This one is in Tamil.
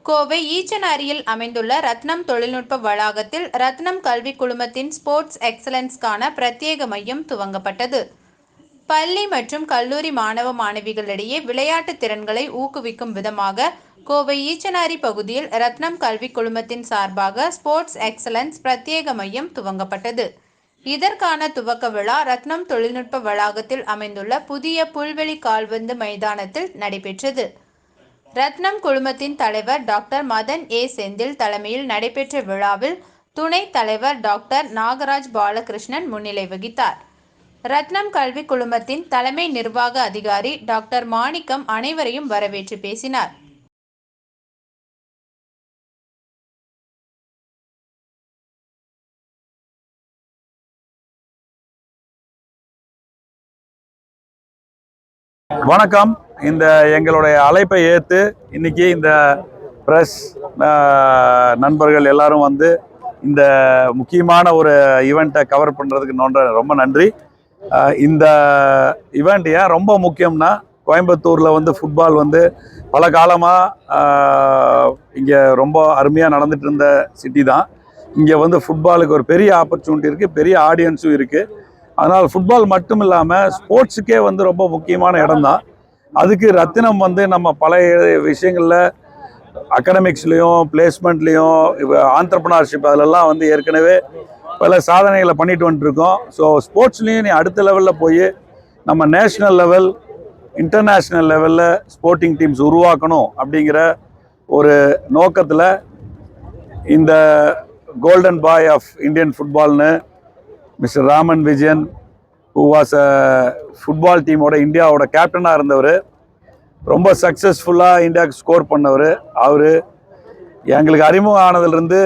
கோவை ஈச்சனாரியில் அமைந்துள்ள ரத்னம் தொழில்நுட்ப வளாகத்தில் ரத்னம் கல்விக் குழுமத்தின் ஸ்போர்ட்ஸ் எக்ஸலன்ஸ்க்கான பிரத்யேக மையம் துவங்கப்பட்டது. பள்ளி மற்றும் கல்லூரி மாணவ மாணவிகளிடையே விளையாட்டு திறன்களை ஊக்குவிக்கும் விதமாக கோவை ஈச்சனாரி பகுதியில் ரத்னம் கல்விக் குழுமத்தின் சார்பாக ஸ்போர்ட்ஸ் எக்ஸலன்ஸ் பிரத்யேக மையம் துவங்கப்பட்டது. இதற்கான துவக்க விழா ரத்னம் தொழில்நுட்ப வளாகத்தில் அமைந்துள்ள புதிய புல்வெளி கால்பந்து மைதானத்தில் நடைபெற்றது. ரத்னம் குழுமத்தின் தலைவர் டாக்டர் மதன் ஏ. செந்தில் தலைமையில் நடைபெற்ற விழாவில் துணைத் தலைவர் டாக்டர் நாகராஜ் பாலகிருஷ்ணன் முன்னிலை வகித்தார். ரத்னம் கல்வி குழுமத்தின் தலைமை நிர்வாக அதிகாரி டாக்டர் மாணிக்கம் அனைவரையும் வரவேற்று பேசினார். வணக்கம். இந்த எங்களுடைய அழைப்பை ஏற்று இன்னைக்கு இந்த ப்ரெஸ் நண்பர்கள் எல்லாரும் வந்து இந்த முக்கியமான ஒரு ஈவெண்ட்டை கவர் பண்ணுறதுக்கு ரொம்ப நன்றி. இந்த ஈவெண்ட் ஏன் ரொம்ப முக்கியம்னா, கோயம்புத்தூரில் வந்து ஃபுட்பால் வந்து பல காலமாக இங்கே ரொம்ப அருமையாக நடந்துட்டு இருந்த சிட்டி தான். இங்கே வந்து ஃபுட்பாலுக்கு ஒரு பெரிய ஆப்பர்ச்சுனிட்டி இருக்குது, பெரிய ஆடியன்ஸும் இருக்குது. அதனால் ஃபுட்பால் மட்டும் இல்லாமல் ஸ்போர்ட்ஸுக்கே வந்து ரொம்ப முக்கியமான இடம் தான். அதுக்கு ரத்தினம் வந்து நம்ம பல விஷயங்களில் அகடமிக்ஸ்லேயும் பிளேஸ்மெண்ட்லேயும் ஆண்டர்ப்ரனர்ஷிப் அதிலெல்லாம் வந்து ஏற்கனவே பல சாதனைகளை பண்ணிட்டு வந்துட்டுருக்கோம். ஸோ ஸ்போர்ட்ஸ்லேயும் நீ அடுத்த லெவலில் போய் நம்ம நேஷ்னல் லெவல் இன்டர்நேஷ்னல் லெவலில் ஸ்போர்ட்டிங் டீம்ஸ் உருவாக்கணும் அப்படிங்கிற ஒரு நோக்கத்தில் இந்த கோல்டன் பாய் ஆஃப் இந்தியன் ஃபுட்பால்னு mister Raman Vijayan, who was a football டீமோட இந்தியாவோட கேப்டனாக இருந்தவர், ரொம்ப சக்ஸஸ்ஃபுல்லாக இந்தியாவுக்கு ஸ்கோர் பண்ணவர். அவர் எங்களுக்கு அறிமுகம் ஆனதுலேருந்து